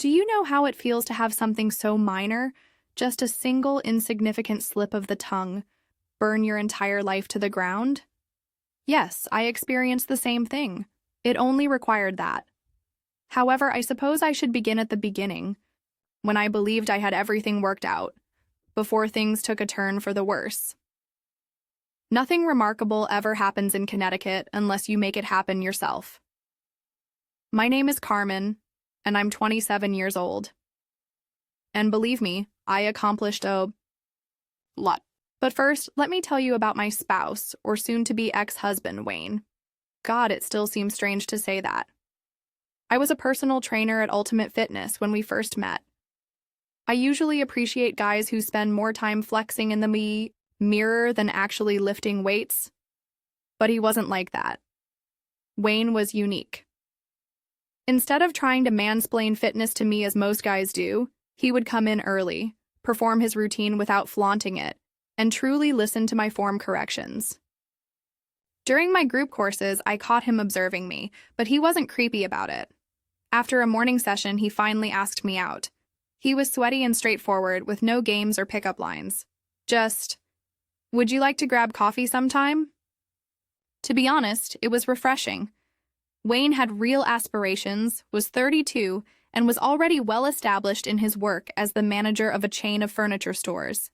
Do you know how it feels to have something so minor, just a single insignificant slip of the tongue, burn your entire life to the ground? Yes, I experienced the same thing. It only required that. However, I suppose I should begin at the beginning, when I believed I had everything worked out, before things took a turn for the worse. Nothing remarkable ever happens in Connecticut unless you make it happen yourself. My name is Carmen, and I'm 27 years old. And believe me, I accomplished a lot. But first, let me tell you about my spouse, or soon-to-be ex-husband, Wayne. God, it still seems strange to say that. I was a personal trainer at Ultimate Fitness when we first met. I usually appreciate guys who spend more time flexing in the mirror than actually lifting weights. But he wasn't like that. Wayne was unique. Instead of trying to mansplain fitness to me as most guys do, he would come in early, perform his routine without flaunting it, and truly listen to my form corrections. During my group courses, I caught him observing me, but he wasn't creepy about it. After a morning session, he finally asked me out. He was sweaty and straightforward, with no games or pickup lines. Just, "Would you like to grab coffee sometime?" To be honest, it was refreshing. Wayne had real aspirations, was 32, and was already well established in his work as the manager of a chain of furniture stores.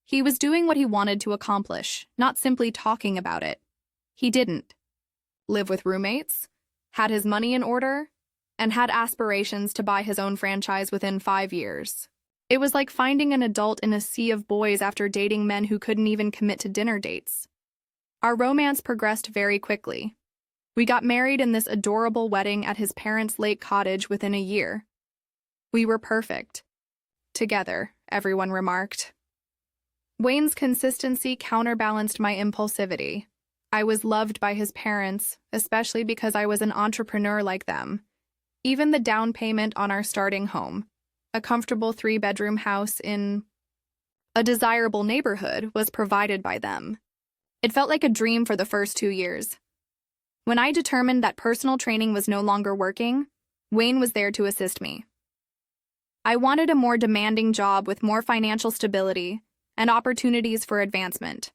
He was doing what he wanted to accomplish, not simply talking about it. He didn't live with roommates, had his money in order, and had aspirations to buy his own franchise within 5 years. It was like finding an adult in a sea of boys after dating men who couldn't even commit to dinner dates. Our romance progressed very quickly. We got married in this adorable wedding at his parents' lake cottage within a year. We were perfect. Together, everyone remarked. Wayne's consistency counterbalanced my impulsivity. I was loved by his parents, especially because I was an entrepreneur like them. Even the down payment on our starting home, a comfortable 3-bedroom house in a desirable neighborhood, was provided by them. It felt like a dream for the first 2 years. When I determined that personal training was no longer working, Wayne was there to assist me. I wanted a more demanding job with more financial stability and opportunities for advancement.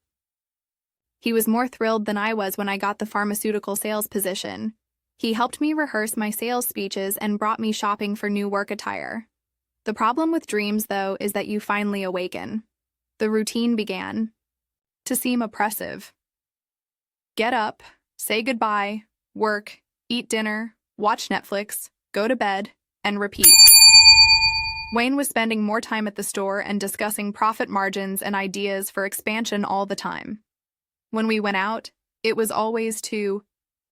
He was more thrilled than I was when I got the pharmaceutical sales position. He helped me rehearse my sales speeches and brought me shopping for new work attire. The problem with dreams, though, is that you finally awaken. The routine began to seem oppressive. Get up, say goodbye, work, eat dinner, watch Netflix, go to bed, and repeat. Wayne was spending more time at the store and discussing profit margins and ideas for expansion all the time. When we went out, it was always to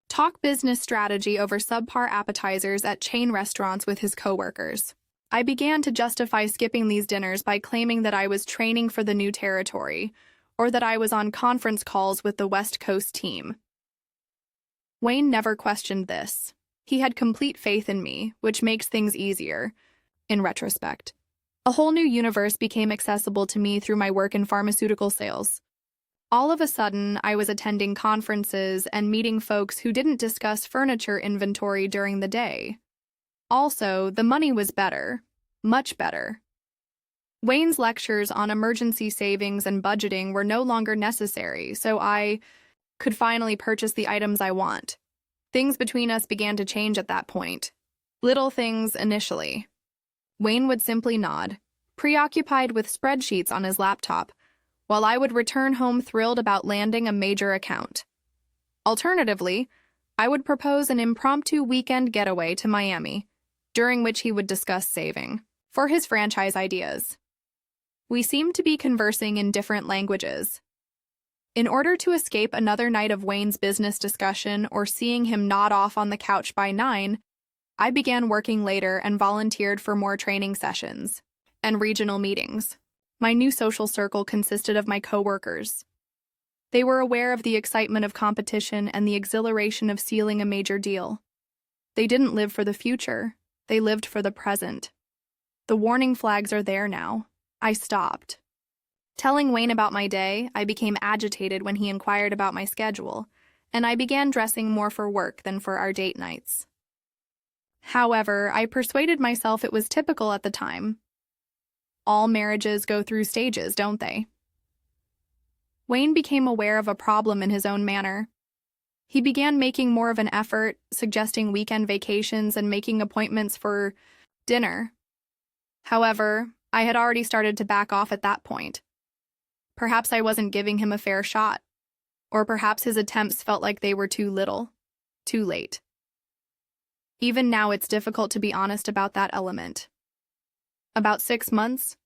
talk business strategy over subpar appetizers at chain restaurants with his coworkers. I began to justify skipping these dinners by claiming that I was training for the new territory, or that I was on conference calls with the West Coast team. Wayne never questioned this. He had complete faith in me, which makes things easier, in retrospect. A whole new universe became accessible to me through my work in pharmaceutical sales. All of a sudden, I was attending conferences and meeting folks who didn't discuss furniture inventory during the day. Also, the money was better, much better. Wayne's lectures on emergency savings and budgeting were no longer necessary, so I could finally purchase the items I want. Things between us began to change at that point. Little things initially. Wayne would simply nod, preoccupied with spreadsheets on his laptop, while I would return home thrilled about landing a major account. Alternatively, I would propose an impromptu weekend getaway to Miami, during which he would discuss saving for his franchise ideas. We seemed to be conversing in different languages. In order to escape another night of Wayne's business discussion or seeing him nod off on the couch by 9, I began working later and volunteered for more training sessions and regional meetings. My new social circle consisted of my coworkers. They were aware of the excitement of competition and the exhilaration of sealing a major deal. They didn't live for the future. They lived for the present. The warning flags are there now. I stopped. Telling Wayne about my day, I became agitated when he inquired about my schedule, and I began dressing more for work than for our date nights. However, I persuaded myself it was typical at the time. All marriages go through stages, don't they? Wayne became aware of a problem in his own manner. He began making more of an effort, suggesting weekend vacations and making appointments for dinner. However, I had already started to back off at that point. Perhaps I wasn't giving him a fair shot, or perhaps his attempts felt like they were too little, too late. Even now, it's difficult to be honest about that element. About 6 months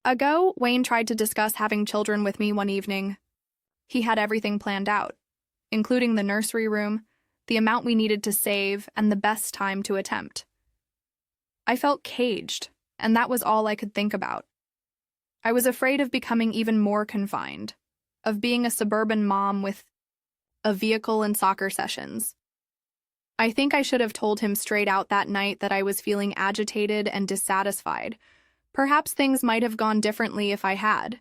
ago, Wayne tried to discuss having children with me one evening. He had everything planned out, including the nursery room, the amount we needed to save, and the best time to attempt. I felt caged, and that was all I could think about. I was afraid of becoming even more confined, of being a suburban mom with a vehicle and soccer sessions. I think I should have told him straight out that night that I was feeling agitated and dissatisfied. Perhaps things might have gone differently if I had.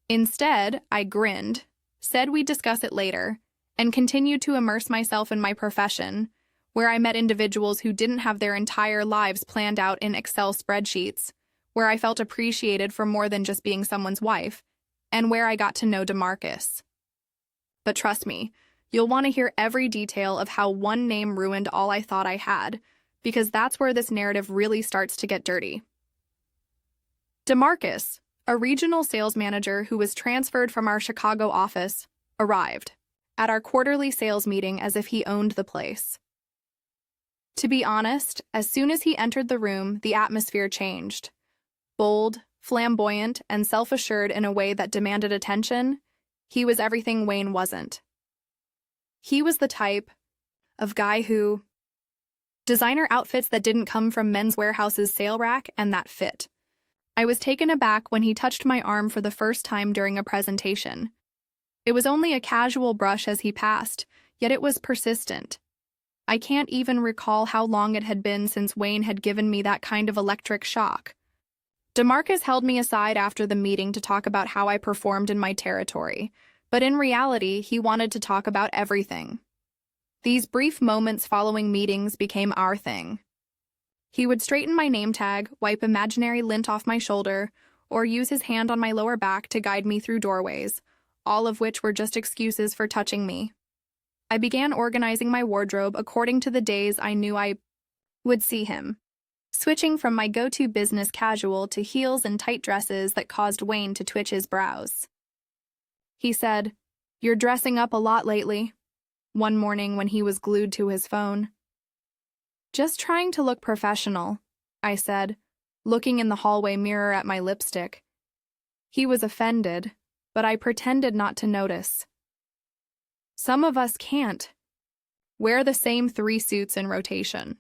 Instead, I grinned, said we'd discuss it later, and continued to immerse myself in my profession, where I met individuals who didn't have their entire lives planned out in Excel spreadsheets, where I felt appreciated for more than just being someone's wife, and where I got to know DeMarcus. But trust me, you'll want to hear every detail of how one name ruined all I thought I had, because that's where this narrative really starts to get dirty. DeMarcus, a regional sales manager who was transferred from our Chicago office, arrived at our quarterly sales meeting as if he owned the place. To be honest, as soon as he entered the room, the atmosphere changed. Bold, flamboyant, and self-assured in a way that demanded attention, he was everything Wayne wasn't. He was the type of guy who designer outfits that didn't come from Men's Warehouse's sale rack and that fit. I was taken aback when he touched my arm for the first time during a presentation. It was only a casual brush as he passed, yet it was persistent. I can't even recall how long it had been since Wayne had given me that kind of electric shock. DeMarcus held me aside after the meeting to talk about how I performed in my territory, but in reality, he wanted to talk about everything. These brief moments following meetings became our thing. He would straighten my name tag, wipe imaginary lint off my shoulder, or use his hand on my lower back to guide me through doorways, all of which were just excuses for touching me. I began organizing my wardrobe according to the days I knew I would see him, switching from my go-to business casual to heels and tight dresses that caused Wayne to twitch his brows. He said, "You're dressing up a lot lately," one morning when he was glued to his phone. "Just trying to look professional," I said, looking in the hallway mirror at my lipstick. He was offended, but I pretended not to notice. Some of us can't wear the same 3 suits in rotation.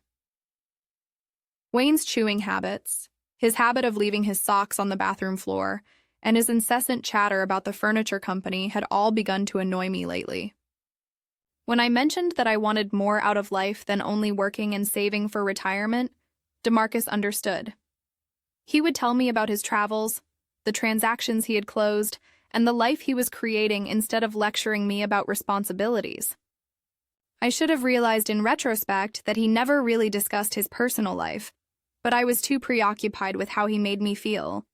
Wayne's chewing habits, his habit of leaving his socks on the bathroom floor, and his incessant chatter about the furniture company had all begun to annoy me lately. When I mentioned that I wanted more out of life than only working and saving for retirement, DeMarcus understood. He would tell me about his travels, the transactions he had closed, and the life he was creating instead of lecturing me about responsibilities. I should have realized in retrospect that he never really discussed his personal life, but I was too preoccupied with how he made me feel.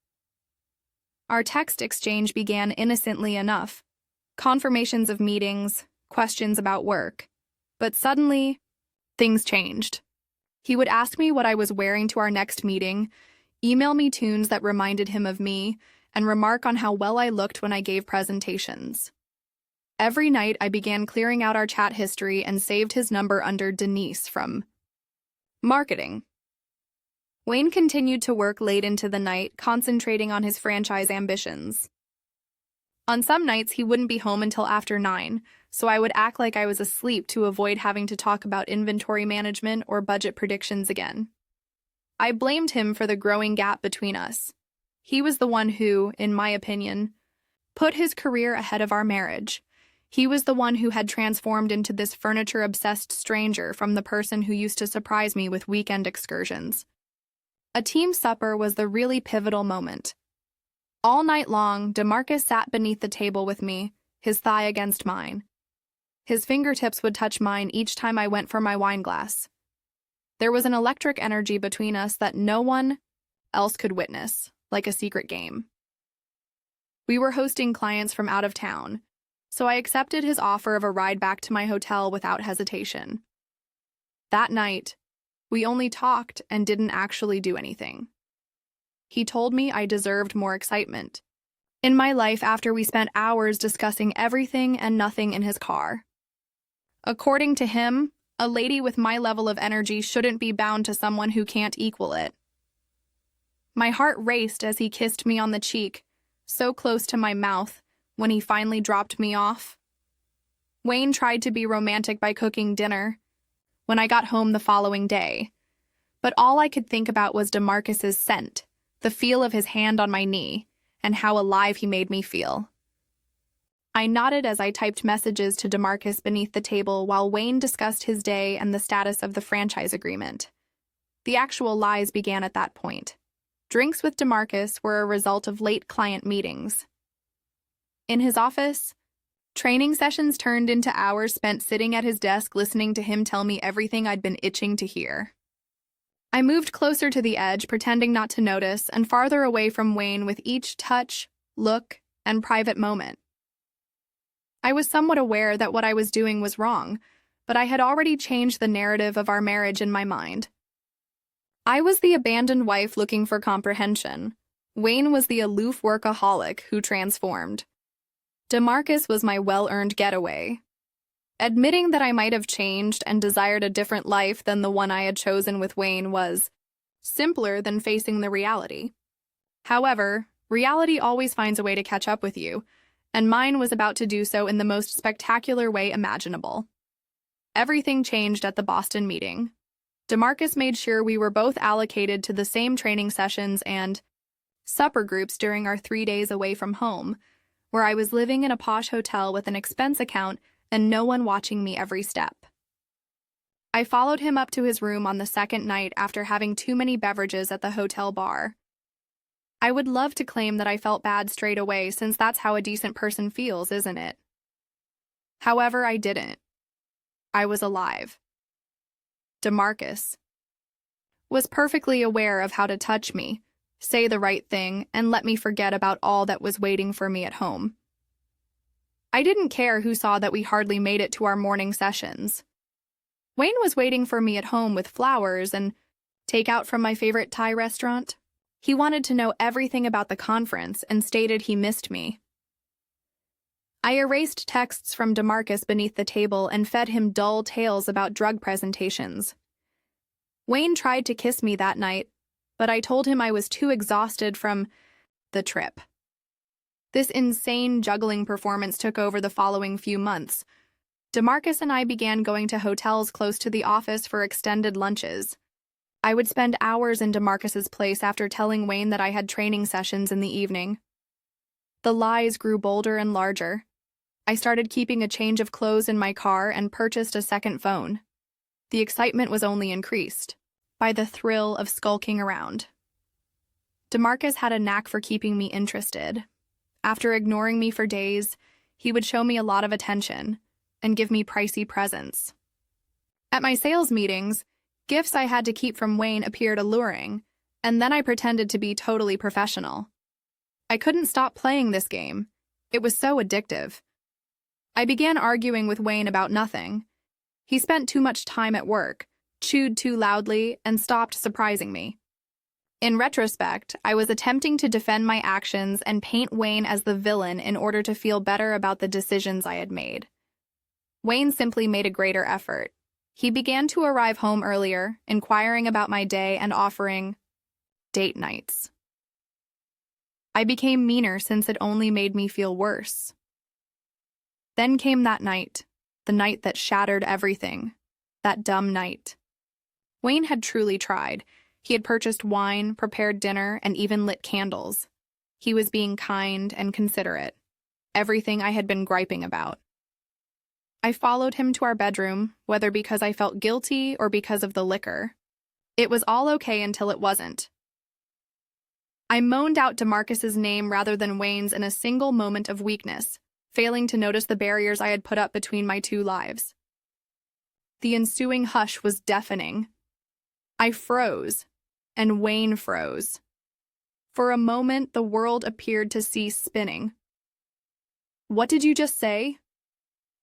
Our text exchange began innocently enough, confirmations of meetings, questions about work. But suddenly, things changed. He would ask me what I was wearing to our next meeting, email me tunes that reminded him of me, and remark on how well I looked when I gave presentations. Every night, I began clearing out our chat history and saved his number under Denise from marketing. Wayne continued to work late into the night, concentrating on his franchise ambitions. On some nights, he wouldn't be home until after 9, so I would act like I was asleep to avoid having to talk about inventory management or budget predictions again. I blamed him for the growing gap between us. He was the one who, in my opinion, put his career ahead of our marriage. He was the one who had transformed into this furniture-obsessed stranger from the person who used to surprise me with weekend excursions. A team supper was the really pivotal moment. All night long, DeMarcus sat beneath the table with me, his thigh against mine. His fingertips would touch mine each time I went for my wine glass. There was an electric energy between us that no one else could witness, like a secret game. We were hosting clients from out of town, so I accepted his offer of a ride back to my hotel without hesitation. That night, we only talked and didn't actually do anything. He told me I deserved more excitement in my life after we spent hours discussing everything and nothing in his car. According to him, a lady with my level of energy shouldn't be bound to someone who can't equal it. My heart raced as he kissed me on the cheek, so close to my mouth, when he finally dropped me off. Wayne tried to be romantic by cooking dinner when I got home the following day, but all I could think about was DeMarcus's scent, the feel of his hand on my knee, and how alive he made me feel. I nodded as I typed messages to DeMarcus beneath the table while Wayne discussed his day and the status of the franchise agreement. The actual lies began at that point. Drinks with DeMarcus were a result of late client meetings. In his office, training sessions turned into hours spent sitting at his desk listening to him tell me everything I'd been itching to hear. I moved closer to the edge, pretending not to notice, and farther away from Wayne with each touch, look, and private moment. I was somewhat aware that what I was doing was wrong, but I had already changed the narrative of our marriage in my mind. I was the abandoned wife looking for comprehension. Wayne was the aloof workaholic who transformed. DeMarcus was my well-earned getaway. Admitting that I might have changed and desired a different life than the one I had chosen with Wayne was simpler than facing the reality. However, reality always finds a way to catch up with you, and mine was about to do so in the most spectacular way imaginable. Everything changed at the Boston meeting. DeMarcus made sure we were both allocated to the same training sessions and supper groups during our 3 days away from home, where I was living in a posh hotel with an expense account and no one watching me every step. I followed him up to his room on the second night after having too many beverages at the hotel bar. I would love to claim that I felt bad straight away, since that's how a decent person feels, isn't it? However, I didn't. I was alive. DeMarcus was perfectly aware of how to touch me, say the right thing, and let me forget about all that was waiting for me at home. I didn't care who saw that we hardly made it to our morning sessions. Wayne was waiting for me at home with flowers and takeout from my favorite Thai restaurant. He wanted to know everything about the conference and stated he missed me. I erased texts from DeMarcus beneath the table and fed him dull tales about drug presentations. Wayne tried to kiss me that night, but I told him I was too exhausted from the trip. This insane juggling performance took over the following few months. DeMarcus and I began going to hotels close to the office for extended lunches. I would spend hours in DeMarcus's place after telling Wayne that I had training sessions in the evening. The lies grew bolder and larger. I started keeping a change of clothes in my car and purchased a second phone. The excitement was only increased by the thrill of skulking around. DeMarcus had a knack for keeping me interested. After ignoring me for days, he would show me a lot of attention and give me pricey presents. At my sales meetings, gifts I had to keep from Wayne appeared alluring, and then I pretended to be totally professional. I couldn't stop playing this game. It was so addictive. I began arguing with Wayne about nothing. He spent too much time at work, chewed too loudly, and stopped surprising me. In retrospect, I was attempting to defend my actions and paint Wayne as the villain in order to feel better about the decisions I had made. Wayne simply made a greater effort. He began to arrive home earlier, inquiring about my day and offering date nights. I became meaner since it only made me feel worse. Then came that night, the night that shattered everything, that dumb night. Wayne had truly tried. He had purchased wine, prepared dinner, and even lit candles. He was being kind and considerate, everything I had been griping about. I followed him to our bedroom, whether because I felt guilty or because of the liquor. It was all okay until it wasn't. I moaned out DeMarcus's name rather than Wayne's in a single moment of weakness, failing to notice the barriers I had put up between my two lives. The ensuing hush was deafening. I froze, and Wayne froze. For a moment, the world appeared to cease spinning. "What did you just say?"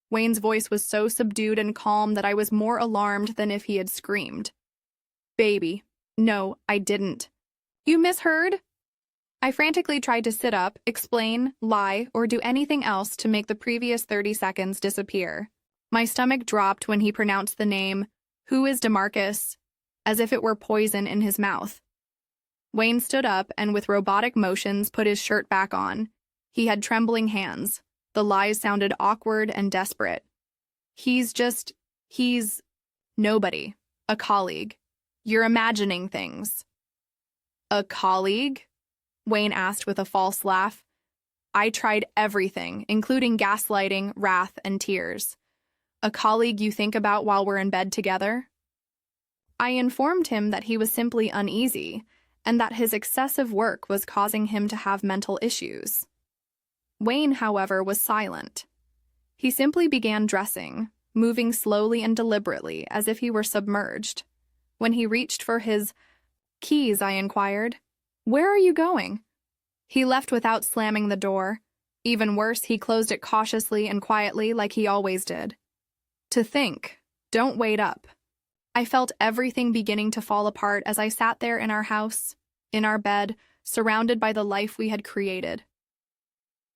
Wayne's voice was so subdued and calm that I was more alarmed than if he had screamed. "Baby, no, I didn't." "You misheard?" I frantically tried to sit up, explain, lie, or do anything else to make the previous 30 seconds disappear. My stomach dropped when he pronounced the name, "Who is DeMarcus?" as if it were poison in his mouth. Wayne stood up and with robotic motions put his shirt back on. He had trembling hands. The lies sounded awkward and desperate. He's nobody. A colleague. You're imagining things." "A colleague?" Wayne asked with a false laugh. "I tried everything, including gaslighting, wrath, and tears. A colleague you think about while we're in bed together?" I informed him that he was simply uneasy, and that his excessive work was causing him to have mental issues. Wayne, however, was silent. He simply began dressing, moving slowly and deliberately as if he were submerged. When he reached for his keys, I inquired, "Where are you going?" He left without slamming the door. Even worse, he closed it cautiously and quietly like he always did. To think, don't wait up. I felt everything beginning to fall apart as I sat there in our house, in our bed, surrounded by the life we had created.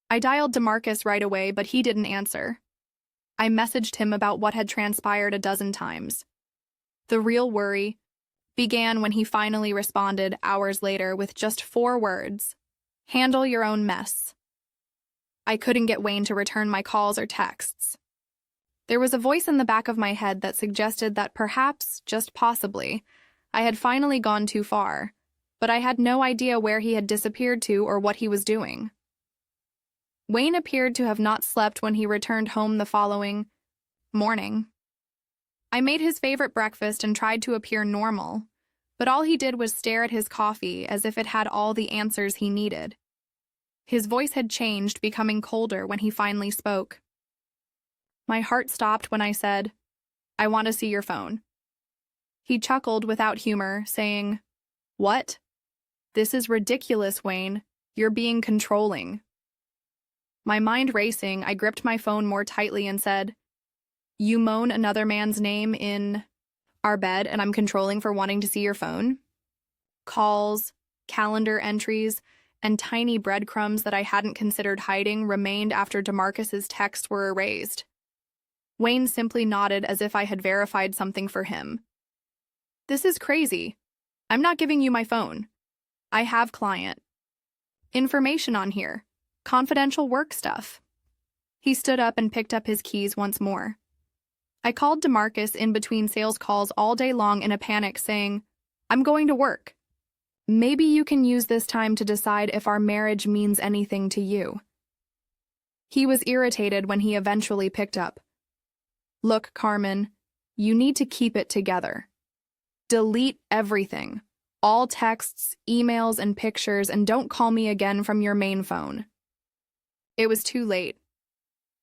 I dialed DeMarcus right away, but he didn't answer. I messaged him about what had transpired a dozen times. The real worry began when he finally responded hours later with just 4 words: "Handle your own mess." I couldn't get Wayne to return my calls or texts. There was a voice in the back of my head that suggested that perhaps, just possibly, I had finally gone too far, but I had no idea where he had disappeared to or what he was doing. Wayne appeared to have not slept when he returned home the following morning. I made his favorite breakfast and tried to appear normal, but all he did was stare at his coffee as if it had all the answers he needed. His voice had changed, becoming colder when he finally spoke. My heart stopped when I said, "I want to see your phone." He chuckled without humor, saying, "What? This is ridiculous, Wayne. You're being controlling." My mind racing, I gripped my phone more tightly and said, "You moan another man's name in our bed and I'm controlling for wanting to see your phone?" Calls, calendar entries, and tiny breadcrumbs that I hadn't considered hiding remained after DeMarcus's texts were erased. Wayne simply nodded as if I had verified something for him. "This is crazy. I'm not giving you my phone. I have client information on here. Confidential work stuff." He stood up and picked up his keys once more. I called DeMarcus in between sales calls all day long in a panic, saying, "I'm going to work. Maybe you can use this time to decide if our marriage means anything to you." He was irritated when he eventually picked up. "Look, Carmen, you need to keep it together. Delete everything, all texts, emails, and pictures, and don't call me again from your main phone." It was too late.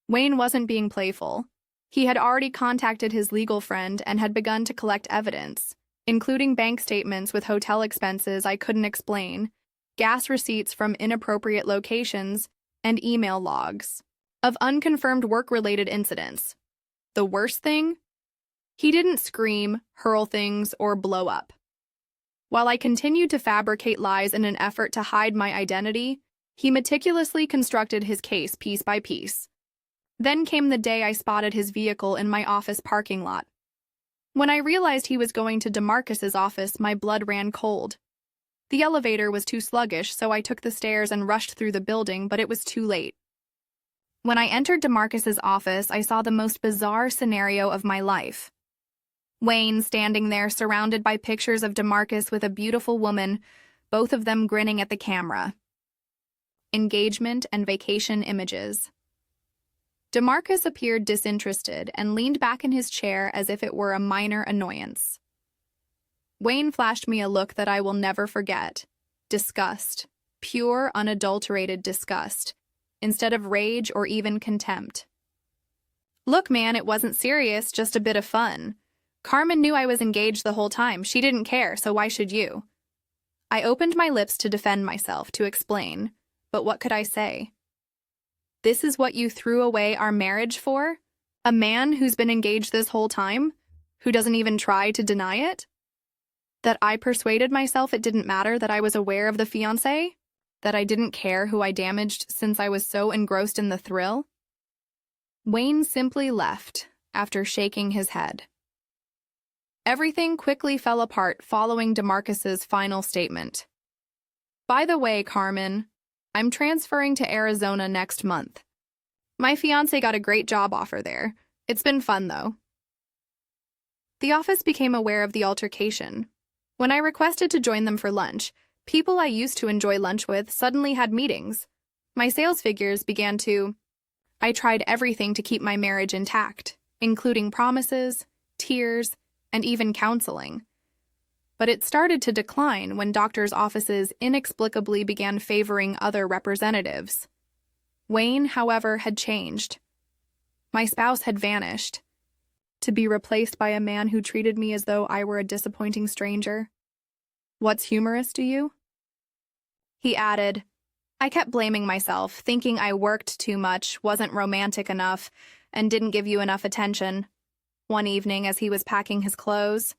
Wayne wasn't being playful. He had already contacted his legal friend and had begun to collect evidence, including bank statements with hotel expenses I couldn't explain, gas receipts from inappropriate locations, and email logs of unconfirmed work-related incidents. The worst thing? He didn't scream, hurl things, or blow up. While I continued to fabricate lies in an effort to hide my identity, he meticulously constructed his case piece by piece. Then came the day I spotted his vehicle in my office parking lot. When I realized he was going to DeMarcus's office, my blood ran cold. The elevator was too sluggish, so I took the stairs and rushed through the building, but it was too late. When I entered DeMarcus's office, I saw the most bizarre scenario of my life. Wayne standing there surrounded by pictures of DeMarcus with a beautiful woman, both of them grinning at the camera. Engagement and vacation images. DeMarcus appeared disinterested and leaned back in his chair as if it were a minor annoyance. Wayne flashed me a look that I will never forget. Disgust. Pure, unadulterated disgust, instead of rage or even contempt. "Look, man, it wasn't serious, just a bit of fun. Carmen knew I was engaged the whole time. She didn't care, so why should you? I opened my lips to defend myself, to explain, but what could I say? This is what you threw away our marriage for? A man who's been engaged this whole time? Who doesn't even try to deny it? That I persuaded myself it didn't matter that I was aware of the fiancé? That I didn't care who I damaged since I was so engrossed in the thrill? Wayne simply left after shaking his head. Everything quickly fell apart following DeMarcus's final statement. By the way, Carmen, I'm transferring to Arizona next month. My fiancé got a great job offer there. It's been fun, though. The office became aware of the altercation. When I requested to join them for lunch, people I used to enjoy lunch with suddenly had meetings. My sales figures began to... I tried everything to keep my marriage intact, including promises, tears, and even counseling. But it started to decline when doctors' offices inexplicably began favoring other representatives. Wayne, however, had changed. My spouse had vanished, to be replaced by a man who treated me as though I were a disappointing stranger. What's humorous to you? He added, I kept blaming myself, thinking I worked too much, wasn't romantic enough, and didn't give you enough attention. One evening as he was packing his clothes.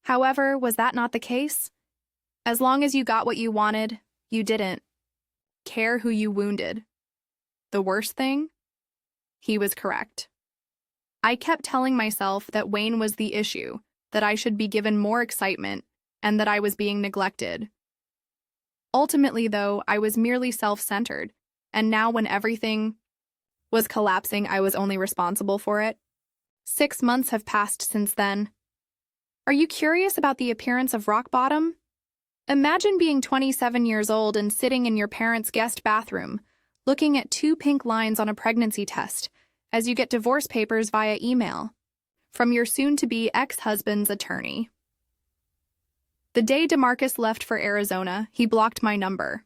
However, was that not the case? As long as you got what you wanted, you didn't care who you wounded. The worst thing? He was correct. I kept telling myself that Wayne was the issue, that I should be given more excitement, and that I was being neglected. Ultimately, though, I was merely self-centered, and now when everything was collapsing, I was only responsible for it. 6 months have passed since then. Are you curious about the appearance of rock bottom? Imagine being 27 years old and sitting in your parents' guest bathroom, looking at 2 pink lines on a pregnancy test as you get divorce papers via email from your soon-to-be ex-husband's attorney. The day DeMarcus left for Arizona, he blocked my number.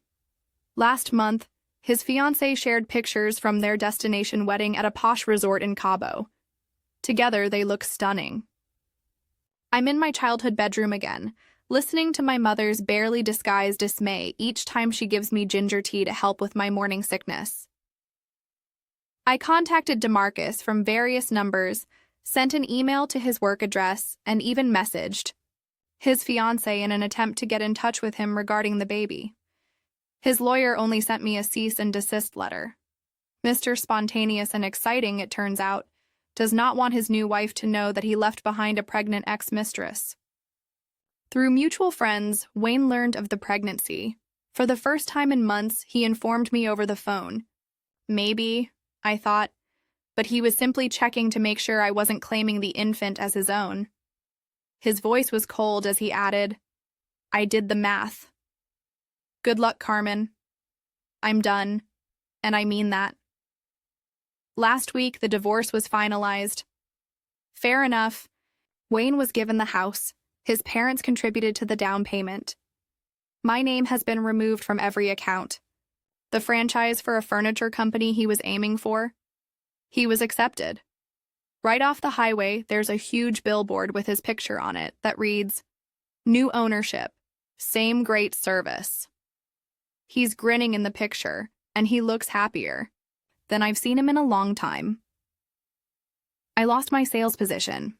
Last month, his fiancée shared pictures from their destination wedding at a posh resort in Cabo. Together, they look stunning. I'm in my childhood bedroom again, listening to my mother's barely disguised dismay each time she gives me ginger tea to help with my morning sickness. I contacted DeMarcus from various numbers, sent an email to his work address, and even messaged his fiancée in an attempt to get in touch with him regarding the baby. His lawyer only sent me a cease and desist letter. Mr. Spontaneous and exciting, it turns out, does not want his new wife to know that he left behind a pregnant ex-mistress. Through mutual friends, Wayne learned of the pregnancy. For the first time in months, he informed me over the phone. Maybe, I thought, but he was simply checking to make sure I wasn't claiming the infant as his own. His voice was cold as he added, I did the math. Good luck, Carmen. I'm done, and I mean that. Last week, the divorce was finalized. Fair enough. Wayne was given the house. His parents contributed to the down payment. My name has been removed from every account. The franchise for a furniture company he was aiming for? He was accepted. Right off the highway, there's a huge billboard with his picture on it that reads, New ownership, same great service. He's grinning in the picture, and he looks happier than I've seen him in a long time. I lost my sales position.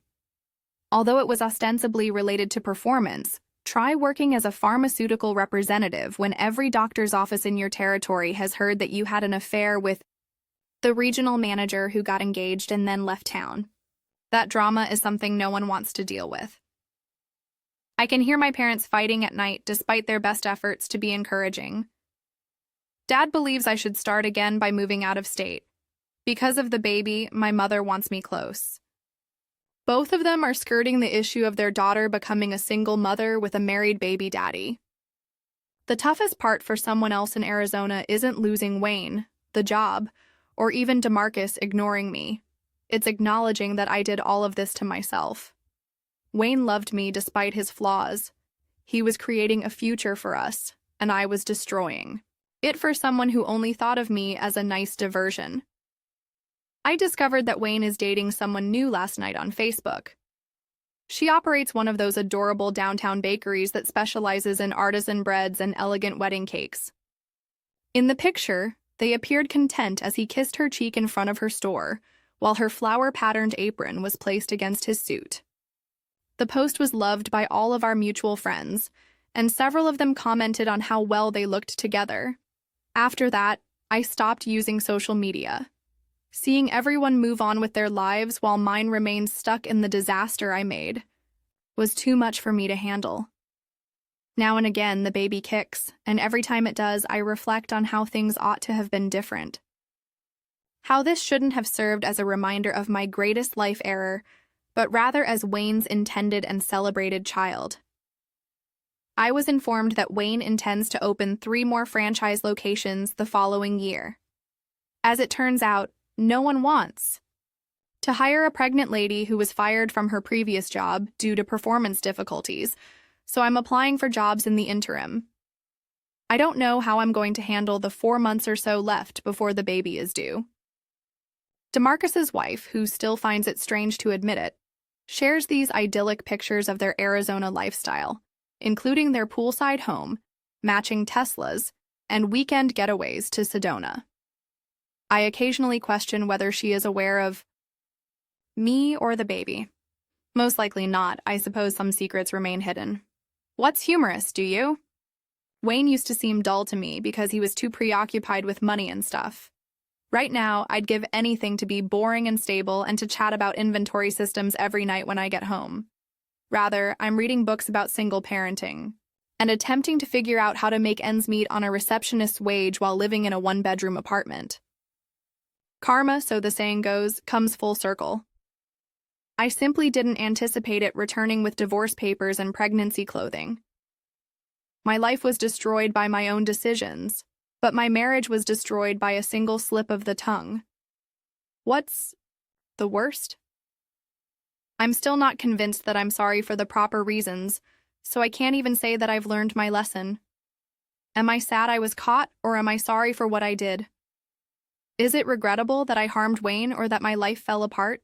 Although it was ostensibly related to performance, try working as a pharmaceutical representative when every doctor's office in your territory has heard that you had an affair with the regional manager who got engaged and then left town. That drama is something no one wants to deal with. I can hear my parents fighting at night despite their best efforts to be encouraging. Dad believes I should start again by moving out of state. Because of the baby, my mother wants me close. Both of them are skirting the issue of their daughter becoming a single mother with a married baby daddy. The toughest part for someone else in Arizona isn't losing Wayne, the job, or even DeMarcus ignoring me. It's acknowledging that I did all of this to myself. Wayne loved me despite his flaws. He was creating a future for us, and I was destroying it for someone who only thought of me as a nice diversion. I discovered that Wayne is dating someone new last night on Facebook. She operates one of those adorable downtown bakeries that specializes in artisan breads and elegant wedding cakes. In the picture, they appeared content as he kissed her cheek in front of her store, while her flower-patterned apron was placed against his suit. The post was loved by all of our mutual friends, and several of them commented on how well they looked together. After that, I stopped using social media. Seeing everyone move on with their lives while mine remained stuck in the disaster I made was too much for me to handle. Now and again, the baby kicks, and every time it does, I reflect on how things ought to have been different. How this shouldn't have served as a reminder of my greatest life error, but rather as Wayne's intended and celebrated child. I was informed that Wayne intends to open 3 more franchise locations the following year. As it turns out, no one wants to hire a pregnant lady who was fired from her previous job due to performance difficulties, so I'm applying for jobs in the interim. I don't know how I'm going to handle the 4 months or so left before the baby is due. DeMarcus's wife, who still finds it strange to admit it, shares these idyllic pictures of their Arizona lifestyle, including their poolside home, matching Teslas, and weekend getaways to Sedona. I occasionally question whether she is aware of me or the baby. Most likely not. I suppose some secrets remain hidden. What's humorous, do you? Wayne used to seem dull to me because he was too preoccupied with money and stuff. Right now, I'd give anything to be boring and stable and to chat about inventory systems every night when I get home. Rather, I'm reading books about single parenting and attempting to figure out how to make ends meet on a receptionist's wage while living in a 1-bedroom apartment. Karma, so the saying goes, comes full circle. I simply didn't anticipate it returning with divorce papers and pregnancy clothing. My life was destroyed by my own decisions, but my marriage was destroyed by a single slip of the tongue. What's the worst? I'm still not convinced that I'm sorry for the proper reasons, so I can't even say that I've learned my lesson. Am I sad I was caught, or am I sorry for what I did? Is it regrettable that I harmed Wayne or that my life fell apart?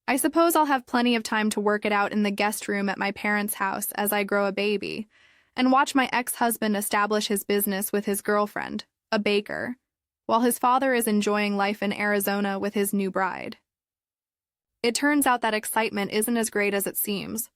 I suppose I'll have plenty of time to work it out in the guest room at my parents' house as I grow a baby, and watch my ex-husband establish his business with his girlfriend, a baker, while his father is enjoying life in Arizona with his new bride. It turns out that excitement isn't as great as it seems.